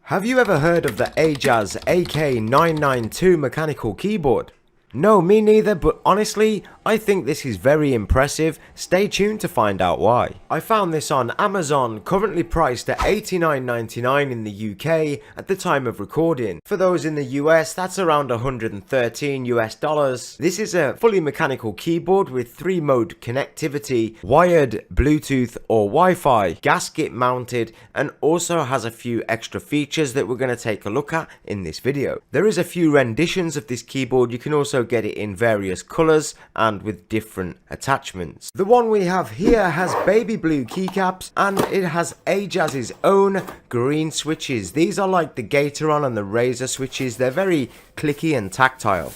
Have you ever heard of the AJAZZ AK992 mechanical keyboard? No, me neither, but honestly, I think this is very impressive. Stay tuned to find out why. I found this on Amazon, currently priced at $89.99 in the UK at the time of recording. For those in the US, that's around $113 US. This is a fully mechanical keyboard with 3-mode connectivity, wired, Bluetooth or Wi-Fi, gasket mounted, and also has a few extra features that we're going to take a look at in this video. There is a few renditions of this keyboard. You can also get it in various colors and with different attachments. The one we have here has baby blue keycaps and it has AJAZZ's own green switches. These are like the Gateron and the Razor switches. They're very clicky and tactile.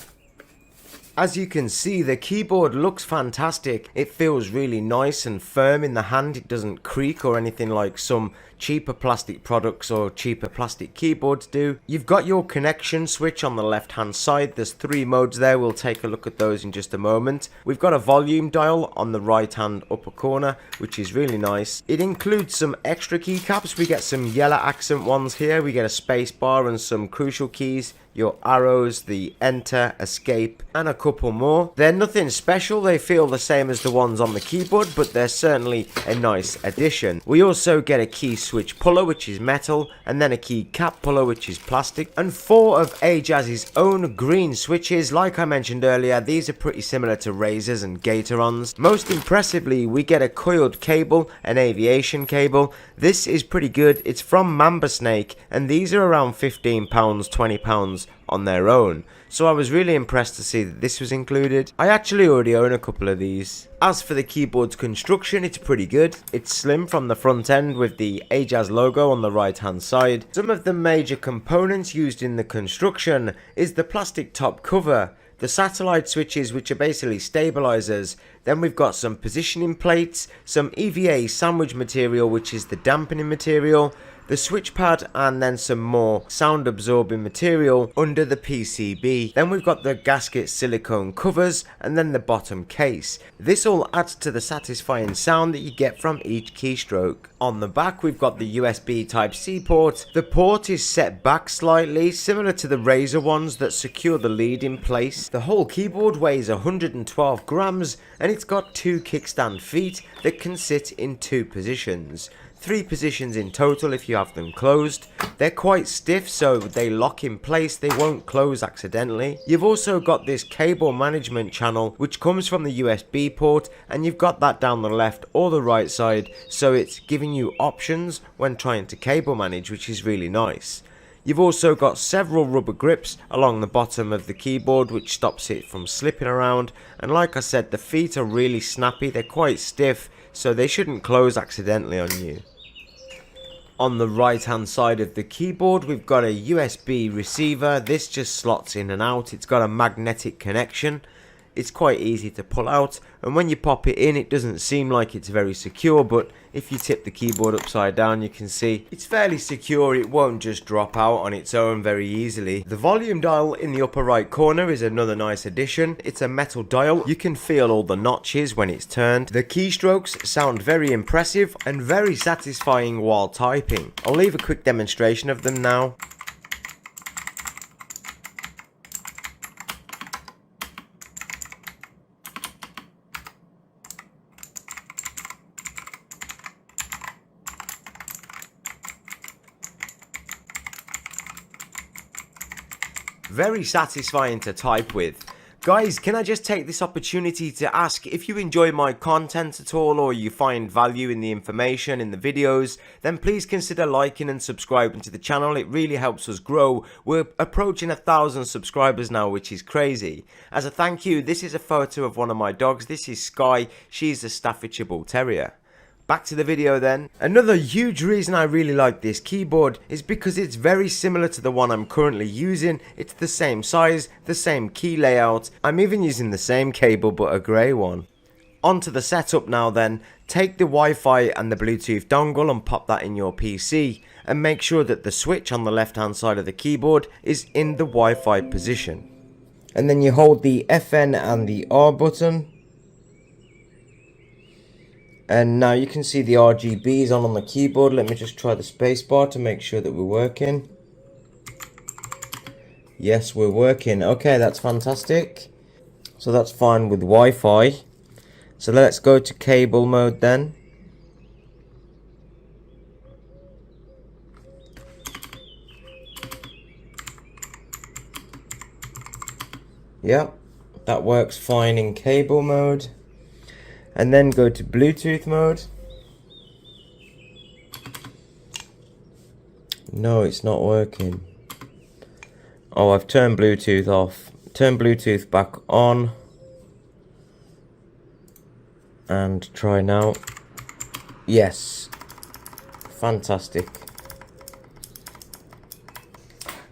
As you can see, the keyboard looks fantastic. It feels really nice and firm in the hand. It doesn't creak or anything like some cheaper plastic products or cheaper plastic keyboards do. You've got your connection switch on the left hand side. There's 3 modes there. We'll take a look at those in just a moment. We've got a volume dial on the right hand upper corner, which is really nice. It includes some extra keycaps. We get some yellow accent ones here. We get a space bar and some crucial keys, your arrows, the enter, escape, and a couple more. They're nothing special. They feel the same as the ones on the keyboard, but they're certainly a nice addition. We also get a key switch puller, which is metal, and then a key cap puller, which is plastic, and 4 of AJAZZ's own green switches. Like I mentioned earlier, these are pretty similar to Razors and Gatorons. Most impressively, we get a coiled cable, an aviation cable. This is pretty good. It's from Mamba Snake, and these are around £15, £20 on their own. So I was really impressed to see that this was included. I actually already own a couple of these. As for the keyboard's construction, it's pretty good. It's slim from the front end with the AJAZZ logo on the right hand side. Some of the major components used in the construction is the plastic top cover, the satellite switches, which are basically stabilizers. Then we've got some positioning plates, some EVA sandwich material, which is the dampening material, the switch pad, and then some more sound absorbing material under the PCB. Then we've got the gasket silicone covers and then the bottom case. This all adds to the satisfying sound that you get from each keystroke. On the back we've got the USB Type-C port. The port is set back slightly, similar to the Razor ones that secure the lead in place. The whole keyboard weighs 112 grams and it's got 2 kickstand feet that can sit in 2 positions. 3 positions in total if you have them closed. They're quite stiff, so they lock in place. They won't close accidentally. You've also got this cable management channel, which comes from the USB port, and you've got that down the left or the right side, so it's giving you options when trying to cable manage, which is really nice. You've also got several rubber grips along the bottom of the keyboard, which stops it from slipping around. And like I said, the feet are really snappy. They're quite stiff, so they shouldn't close accidentally on you. On the right hand side of the keyboard we've got a USB receiver. This just slots in and out. It's got a magnetic connection. It's quite easy to pull out, and when you pop it in it doesn't seem like it's very secure, but if you tip the keyboard upside down you can see it's fairly secure. It won't just drop out on its own very easily. The volume dial in the upper right corner is another nice addition. It's a metal dial. You can feel all the notches when it's turned. The keystrokes sound very impressive and very satisfying while typing. I'll leave a quick demonstration of them now. Very satisfying to type with. Guys, can I just take this opportunity to ask, if you enjoy my content at all or you find value in the information in the videos, then please consider liking and subscribing to the channel. It really helps us grow. We're approaching 1,000 subscribers now, which is crazy. As a thank you, this is a photo of one of my dogs. This is Sky. She's a Staffordshire Bull Terrier. Back to the video then. Another huge reason I really like this keyboard is because it's very similar to the one I'm currently using. It's the same size, the same key layout. I'm even using the same cable but a grey one. Onto the setup now then. Take the Wi-Fi and the Bluetooth dongle and pop that in your PC, and make sure that the switch on the left hand side of the keyboard is in the Wi-Fi position. And then you hold the FN and the R button. And now you can see the RGB is on the keyboard. Let me just try the spacebar to make sure that we're working. Yes, we're working. Okay, that's fantastic. So that's fine with Wi-Fi. So let's go to cable mode then. Yep, that works fine in cable mode. And then go to Bluetooth mode. No, it's not working. Oh, I've turned Bluetooth off. Turn Bluetooth back on. And try now. Yes. Fantastic.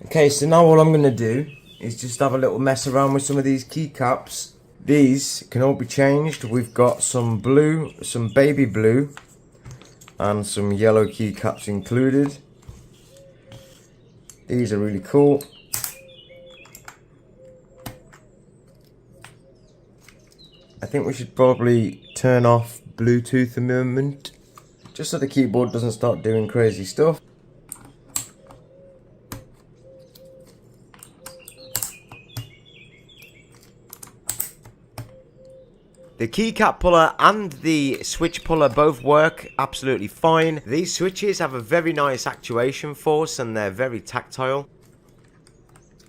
Okay, so now all I'm going to do is just have a little mess around with some of these keycaps. These can all be changed. We've got some blue, some baby blue, and some yellow keycaps included. These are really cool. I think we should probably turn off Bluetooth a moment, just so the keyboard doesn't start doing crazy stuff. The keycap puller and the switch puller both work absolutely fine. These switches have a very nice actuation force and they're very tactile.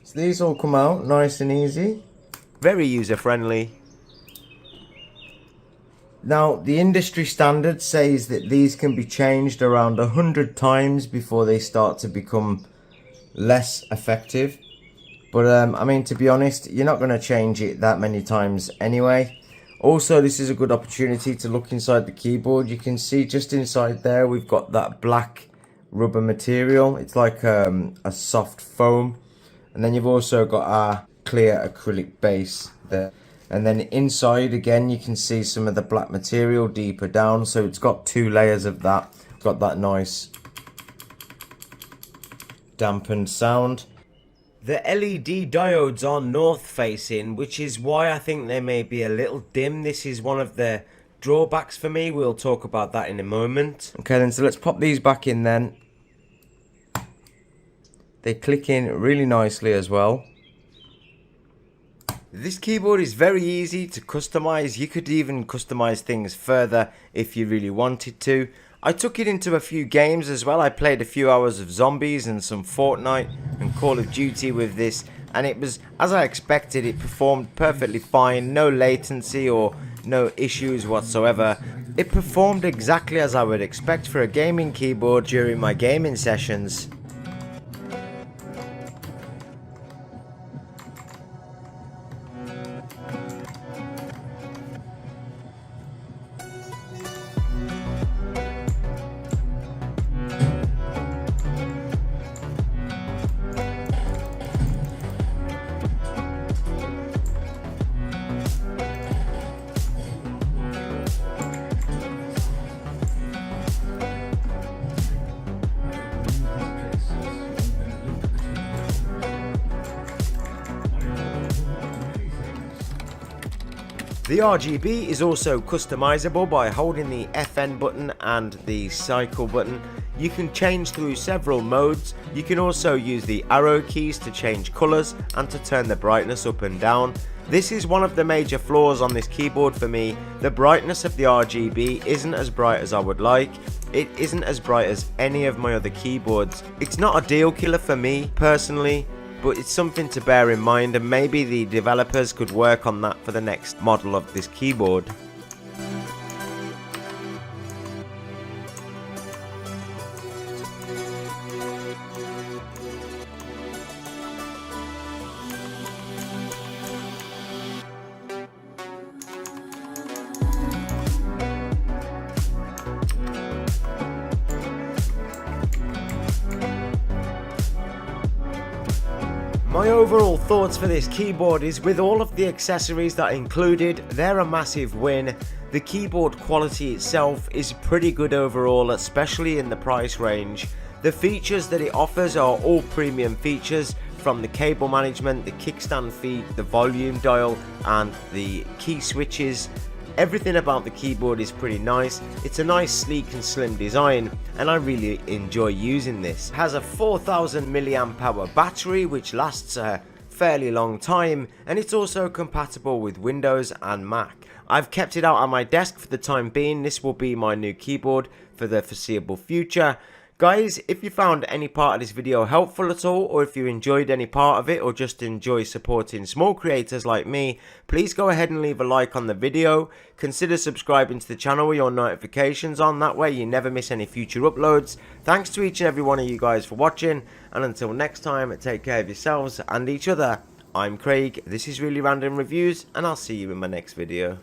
So these all come out nice and easy. Very user friendly. Now the industry standard says that these can be changed around 100 times before they start to become less effective. But I mean, to be honest, you're not going to change it that many times anyway. Also, this is a good opportunity to look inside the keyboard. You can see just inside there we've got that black rubber material. It's like a soft foam. And then you've also got our clear acrylic base there. And then inside again you can see some of the black material deeper down. So it's got two layers of that. Got that nice dampened sound. The LED diodes are north facing, which is why I think they may be a little dim. This is one of the drawbacks for me. We'll talk about that in a moment. Okay then, so let's pop these back in then. They click in really nicely as well. This keyboard is very easy to customize. You could even customize things further if you really wanted to. I took it into a few games as well. I played a few hours of Zombies and some Fortnite and Call of Duty with this, and it was as I expected. It performed perfectly fine, no latency or no issues whatsoever. It performed exactly as I would expect for a gaming keyboard during my gaming sessions. The RGB is also customizable by holding the FN button and the cycle button. You can change through several modes. You can also use the arrow keys to change colors and to turn the brightness up and down. This is one of the major flaws on this keyboard for me. The brightness of the RGB isn't as bright as I would like. It isn't as bright as any of my other keyboards. It's not a deal killer for me personally, but it's something to bear in mind, and maybe the developers could work on that for the next model of this keyboard. My overall thoughts for this keyboard is, with all of the accessories that are included, they're a massive win. The keyboard quality itself is pretty good overall, especially in the price range. The features that it offers are all premium features, from the cable management, the kickstand feed, the volume dial and the key switches. Everything about the keyboard is pretty nice. It's a nice sleek and slim design, and I really enjoy using this. It has a 4000 mAh battery which lasts a fairly long time, and it's also compatible with Windows and Mac. I've kept it out on my desk for the time being. This will be my new keyboard for the foreseeable future. Guys, if you found any part of this video helpful at all, or if you enjoyed any part of it, or just enjoy supporting small creators like me, please go ahead and leave a like on the video. Consider subscribing to the channel with your notifications on, that way you never miss any future uploads. Thanks to each and every one of you guys for watching, and until next time, take care of yourselves and each other. I'm Craig, this is Really Random Reviews, and I'll see you in my next video.